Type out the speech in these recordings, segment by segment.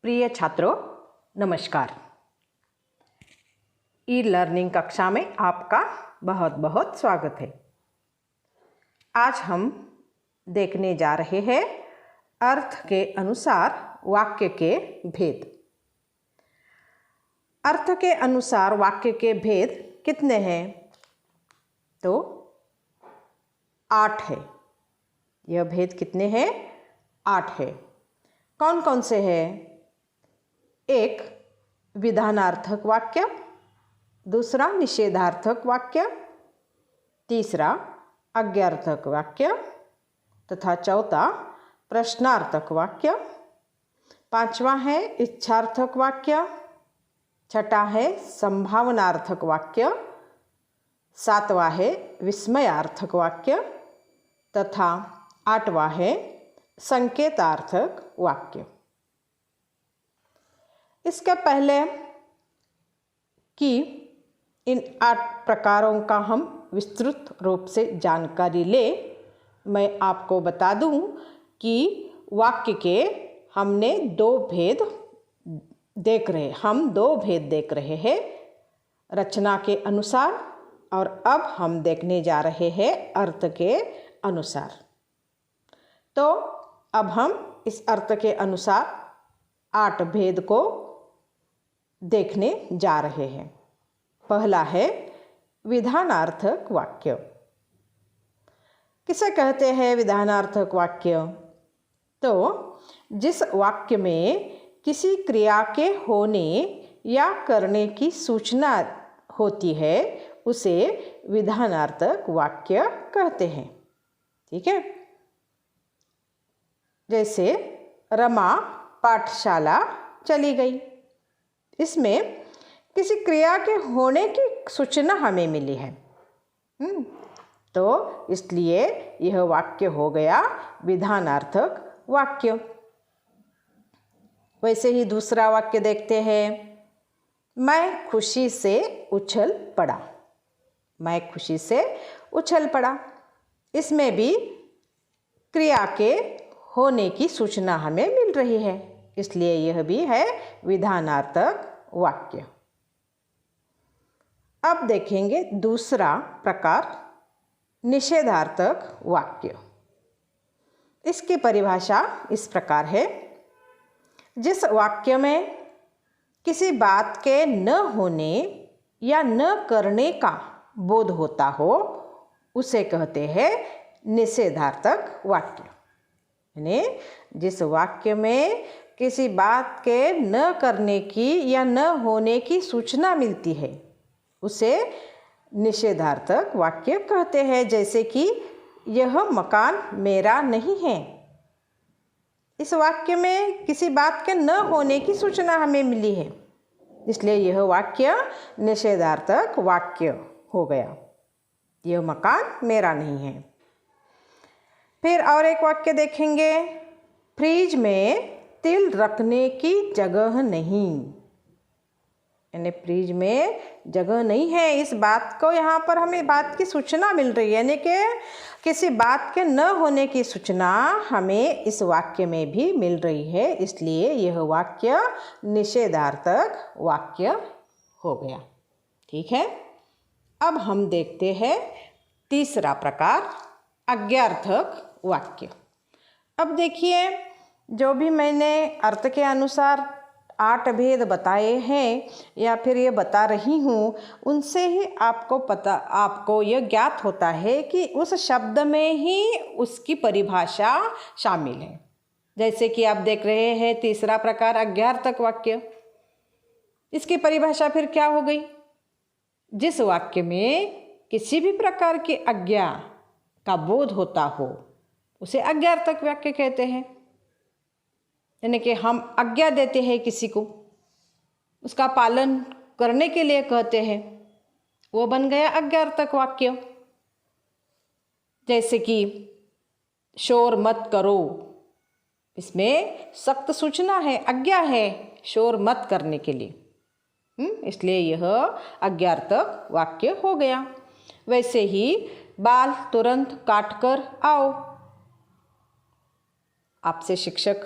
प्रिय छात्रों, नमस्कार। ई लर्निंग कक्षा में आपका बहुत बहुत स्वागत है। आज हम देखने जा रहे हैं अर्थ के अनुसार वाक्य के भेद। अर्थ के अनुसार वाक्य के भेद कितने हैं? तो 8 है। यह भेद कितने हैं? 8 है। कौन कौन से हैं? एक विधानार्थक वाक्य, दूसरा निषेधार्थक वाक्य, तीसरा आज्ञार्थक वाक्य तथा चौथा प्रश्नार्थक वाक्य, पांचवा है इच्छार्थक वाक्य, छठा है संभावनार्थक वाक्य, सातवां है विस्मयार्थक वाक्य तथा आठवां है संकेतार्थक वाक्य। इसके पहले कि इन 8 प्रकारों का हम विस्तृत रूप से जानकारी ले, मैं आपको बता दूं कि वाक्य के हमने दो भेद देख रहे हैं, रचना के अनुसार और अब हम देखने जा रहे हैं अर्थ के अनुसार। तो अब हम इस अर्थ के अनुसार 8 भेद को देखने जा रहे हैं। पहला है विधानार्थक वाक्य। किसे कहते हैं विधानार्थक वाक्य? तो जिस वाक्य में किसी क्रिया के होने या करने की सूचना होती है उसे विधानार्थक वाक्य कहते हैं। ठीक है। जैसे रमा पाठशाला चली गई, इसमें किसी क्रिया के होने की सूचना हमें मिली है। तो इसलिए यह वाक्य हो गया विधानार्थक वाक्य। वैसे ही दूसरा वाक्य देखते हैं, मैं खुशी से उछल पड़ा। मैं खुशी से उछल पड़ा, इसमें भी क्रिया के होने की सूचना हमें मिल रही है, इसलिए यह भी है विधानार्थक वाक्य। अब देखेंगे दूसरा प्रकार निषेधार्थक वाक्य। इसकी परिभाषा इस प्रकार है, जिस वाक्य में किसी बात के न होने या न करने का बोध होता हो उसे कहते हैं निषेधार्थक वाक्य। यानी जिस वाक्य में किसी बात के न करने की या न होने की सूचना मिलती है उसे निषेधार्थक वाक्य कहते हैं। जैसे कि यह मकान मेरा नहीं है। इस वाक्य में किसी बात के न होने की सूचना हमें मिली है, इसलिए यह वाक्य निषेधार्थक वाक्य हो गया। यह मकान मेरा नहीं है। फिर और एक वाक्य देखेंगे, फ्रिज में तिल रखने की जगह नहीं। यानी फ्रिज में जगह नहीं है, इस बात को यहाँ पर हमें बात की सूचना मिल रही है, यानी कि किसी बात के न होने की सूचना हमें इस वाक्य में भी मिल रही है, इसलिए यह वाक्य निषेधार्थक वाक्य हो गया। ठीक है। अब हम देखते हैं तीसरा प्रकार आज्ञार्थक वाक्य। अब देखिए, जो भी मैंने अर्थ के अनुसार 8 भेद बताए हैं या फिर ये बता रही हूँ, उनसे ही आपको यह ज्ञात होता है कि उस शब्द में ही उसकी परिभाषा शामिल है। जैसे कि आप देख रहे हैं तीसरा प्रकार आज्ञार्थक वाक्य। इसकी परिभाषा फिर क्या हो गई? जिस वाक्य में किसी भी प्रकार की आज्ञा का बोध होता हो उसे आज्ञार्थक वाक्य कहते हैं। यानी कि हम आज्ञा देते हैं किसी को, उसका पालन करने के लिए कहते हैं, वो बन गया आज्ञार्थक वाक्य। जैसे कि शोर मत करो, इसमें सख्त सूचना है, आज्ञा है शोर मत करने के लिए, इसलिए यह आज्ञार्थक वाक्य हो गया। वैसे ही बाल तुरंत काट कर आओ, आपसे शिक्षक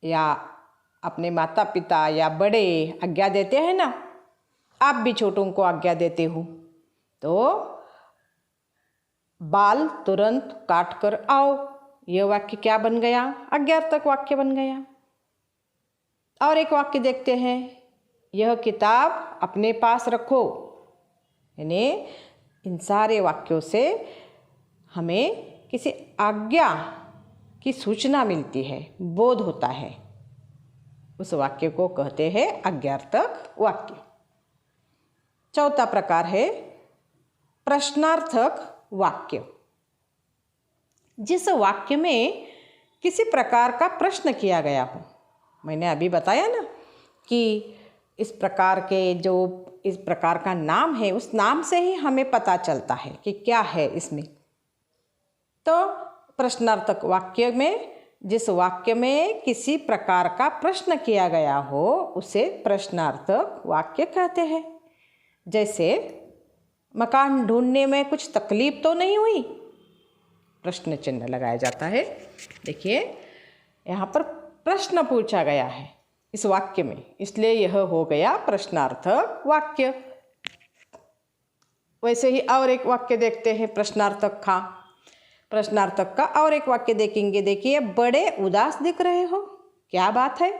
या अपने माता पिता या बड़े आज्ञा देते हैं ना, आप भी छोटों को आज्ञा देते हो, तो बाल तुरंत काट कर आओ, यह वाक्य क्या बन गया? आज्ञार्थक वाक्य बन गया। और एक वाक्य देखते हैं, यह किताब अपने पास रखो। यानी इन सारे वाक्यों से हमें किसी आज्ञा की सूचना मिलती है, बोध होता है। उस वाक्य को कहते हैं आज्ञार्थक वाक्य। चौथा प्रकार है प्रश्नार्थक वाक्य। जिस वाक्य में किसी प्रकार का प्रश्न किया गया हो। मैंने अभी बताया ना कि इस प्रकार का नाम है, उस नाम से ही हमें पता चलता है कि क्या है इसमें। तो प्रश्नार्थक वाक्य में जिस वाक्य में किसी प्रकार का प्रश्न किया गया हो उसे प्रश्नार्थक वाक्य कहते हैं। जैसे मकान ढूंढने में कुछ तकलीफ तो नहीं हुई? प्रश्न चिन्ह लगाया जाता है। देखिए यहाँ पर प्रश्न पूछा गया है इस वाक्य में, इसलिए यह हो गया प्रश्नार्थक वाक्य। वैसे ही और एक वाक्य देखते हैं प्रश्नार्थक का और एक वाक्य देखेंगे। देखिए, बड़े उदास दिख रहे हो, क्या बात है?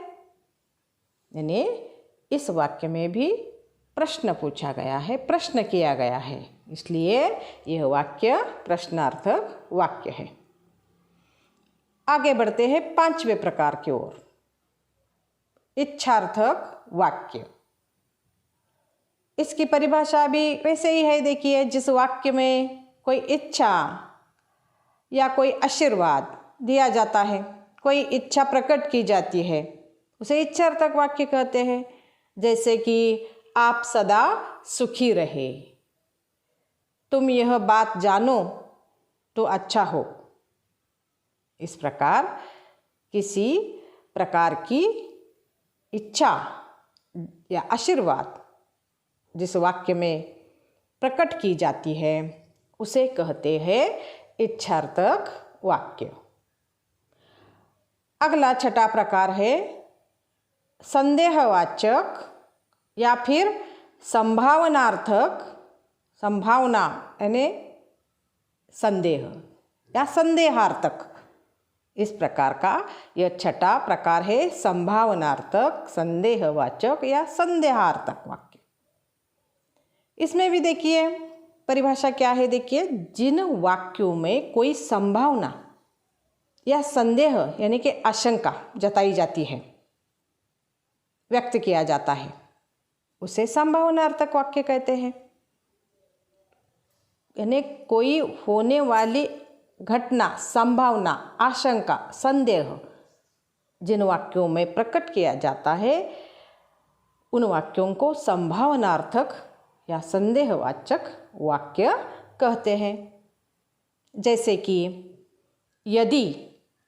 यानी इस वाक्य में भी प्रश्न पूछा गया है, प्रश्न किया गया है, इसलिए यह वाक्य प्रश्नार्थक वाक्य है। आगे बढ़ते हैं पांचवें प्रकार की ओर, इच्छार्थक वाक्य। इसकी परिभाषा भी वैसे ही है। देखिए, जिस वाक्य में कोई इच्छा या कोई आशीर्वाद दिया जाता है, कोई इच्छा प्रकट की जाती है, उसे इच्छार्थक वाक्य कहते हैं। जैसे कि आप सदा सुखी रहे, तुम यह बात जानो तो अच्छा हो। इस प्रकार किसी प्रकार की इच्छा या आशीर्वाद जिस वाक्य में प्रकट की जाती है उसे कहते हैं इच्छार्थक वाक्य। अगला छठा प्रकार है संदेहवाचक या फिर संभावनार्थक, संभावना यानी संदेह या संदेहार्थक। इस प्रकार का यह छठा प्रकार है संभावनार्थक, संदेहवाचक या संदेहार्थक वाक्य। इसमें भी देखिए परिभाषा क्या है। देखिए, जिन वाक्यों में कोई संभावना या संदेह यानी कि आशंका जताई जाती है, व्यक्त किया जाता है, उसे संभावनार्थक वाक्य कहते हैं। यानी कोई होने वाली घटना, संभावना, आशंका, संदेह जिन वाक्यों में प्रकट किया जाता है उन वाक्यों को संभावनार्थक या संदेहवाचक वाक्य कहते हैं। जैसे कि यदि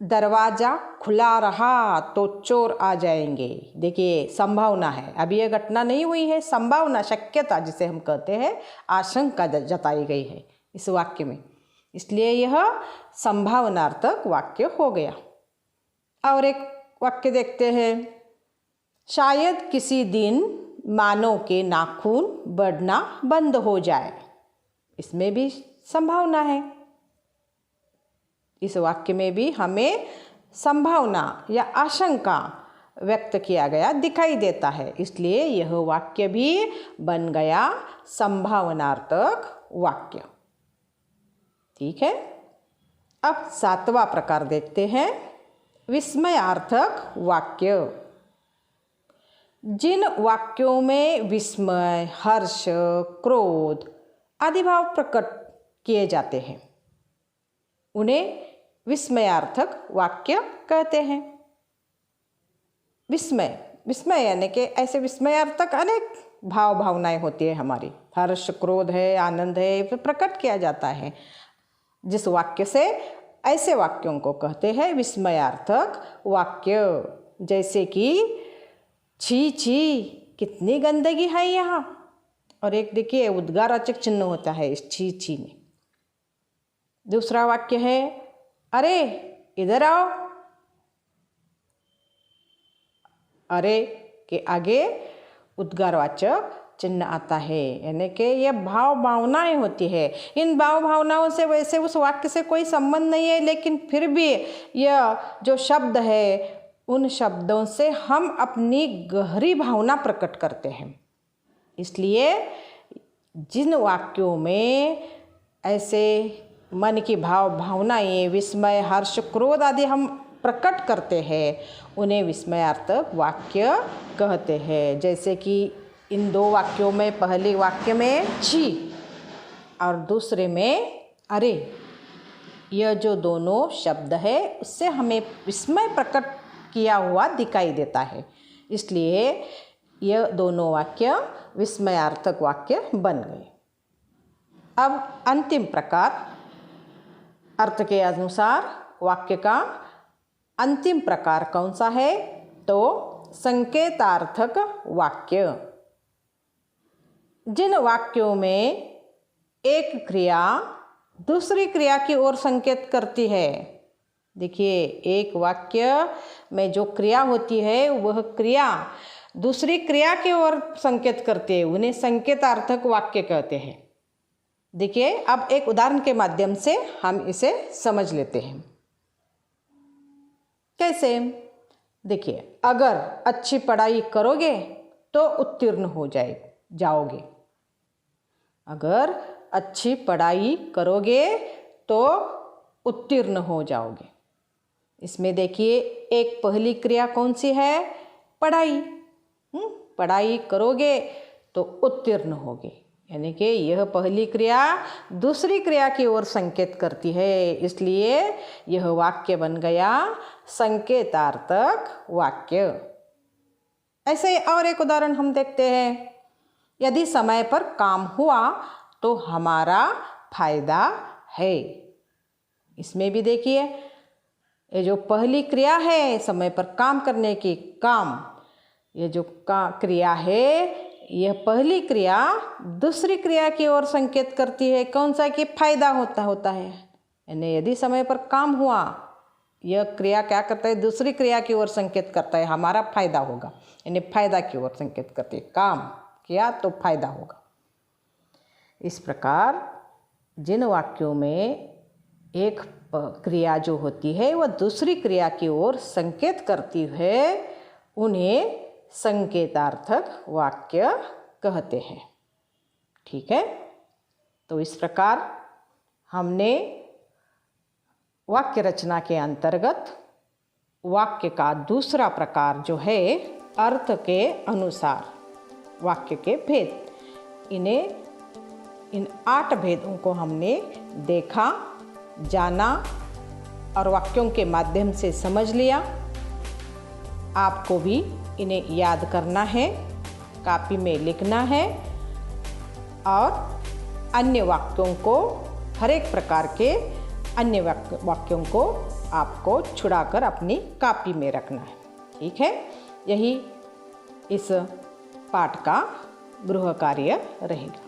दरवाज़ा खुला रहा तो चोर आ जाएंगे। देखिए, संभावना है, अभी यह घटना नहीं हुई है, संभावना, शक्यता जिसे हम कहते हैं, आशंका जताई गई है इस वाक्य में, इसलिए यह संभावनार्थक वाक्य हो गया। और एक वाक्य देखते हैं, शायद किसी दिन मानव के नाखून बढ़ना बंद हो जाए। इसमें भी संभावना है। इस वाक्य में भी हमें संभावना या आशंका व्यक्त किया गया दिखाई देता है, इसलिए यह वाक्य भी बन गया संभावनार्थक वाक्य। ठीक है। अब सातवां प्रकार देखते हैं, विस्मयार्थक वाक्य। जिन वाक्यों में विस्मय, हर्ष, क्रोध आदि भाव प्रकट किए जाते हैं उन्हें विस्मयार्थक वाक्य कहते हैं। विस्मय यानी कि ऐसे विस्मयार्थक अनेक भावनाएं होती है हमारी, हर्ष, क्रोध है, आनंद है, प्रकट किया जाता है जिस वाक्य से, ऐसे वाक्यों को कहते हैं विस्मयार्थक वाक्य। जैसे कि छी छी कितनी गंदगी है यहाँ, और एक देखिए उद्गारवाचक चिन्ह होता है इस छी छी में। दूसरा वाक्य है, अरे इधर आओ, अरे के आगे उद्गारवाचक चिन्ह आता है, यानी कि ये भाव भावनाएं होती है। इन भाव भावनाओं से वैसे उस वाक्य से कोई संबंध नहीं है, लेकिन फिर भी यह जो शब्द है उन शब्दों से हम अपनी गहरी भावना प्रकट करते हैं। इसलिए जिन वाक्यों में ऐसे मन की भाव भावनाएं, विस्मय, हर्ष, क्रोध आदि हम प्रकट करते हैं उन्हें विस्मयार्थक वाक्य कहते हैं। जैसे कि इन दो वाक्यों में, पहले वाक्य में छी और दूसरे में अरे, यह जो दोनों शब्द है उससे हमें विस्मय प्रकट किया हुआ दिखाई देता है, इसलिए यह दोनों वाक्य विस्मयार्थक वाक्य बन गए। अब अंतिम प्रकार, अर्थ के अनुसार वाक्य का अंतिम प्रकार कौन सा है? तो संकेतार्थक वाक्य। जिन वाक्यों में एक क्रिया दूसरी क्रिया की ओर संकेत करती है, देखिए एक वाक्य में जो क्रिया होती है वह क्रिया दूसरी क्रिया की ओर संकेत करती है, उन्हें संकेतार्थक वाक्य कहते हैं। देखिए अब एक उदाहरण के माध्यम से हम इसे समझ लेते हैं। कैसे? देखिए, अगर अच्छी पढ़ाई करोगे तो उत्तीर्ण हो जाओगे। अगर अच्छी पढ़ाई करोगे तो उत्तीर्ण हो जाओगे। इसमें देखिए एक पहली क्रिया कौन सी है? पढ़ाई। पढ़ाई करोगे तो उत्तीर्ण होगे, यानी कि यह पहली क्रिया दूसरी क्रिया की ओर संकेत करती है, इसलिए यह वाक्य बन गया संकेतार्थक वाक्य। ऐसे और एक उदाहरण हम देखते हैं। यदि समय पर काम हुआ तो हमारा फायदा है। इसमें भी देखिए ये जो पहली क्रिया है समय पर काम करने की, काम, ये जो क्रिया है यह पहली क्रिया दूसरी क्रिया की ओर संकेत करती है। कौन सा? कि फायदा होता है, यानी यदि समय पर काम हुआ, यह क्रिया क्या करता है? दूसरी क्रिया की ओर संकेत करता है, हमारा फायदा होगा, यानी फायदा की ओर संकेत करती है। काम किया तो फायदा होगा। इस प्रकार जिन वाक्यों में एक क्रिया जो होती है वह दूसरी क्रिया की ओर संकेत करती है उन्हें संकेतार्थक वाक्य कहते हैं। ठीक है, तो इस प्रकार हमने वाक्य रचना के अंतर्गत वाक्य का दूसरा प्रकार जो है अर्थ के अनुसार वाक्य के भेद, इन 8 भेदों को हमने देखा, जाना और वाक्यों के माध्यम से समझ लिया। आपको भी इन्हें याद करना है, कॉपी में लिखना है और अन्य वाक्यों को, हर एक प्रकार के अन्य वाक्यों को आपको छुड़ाकर अपनी कॉपी में रखना है। ठीक है, यही इस पाठ का गृह कार्य रहेगा।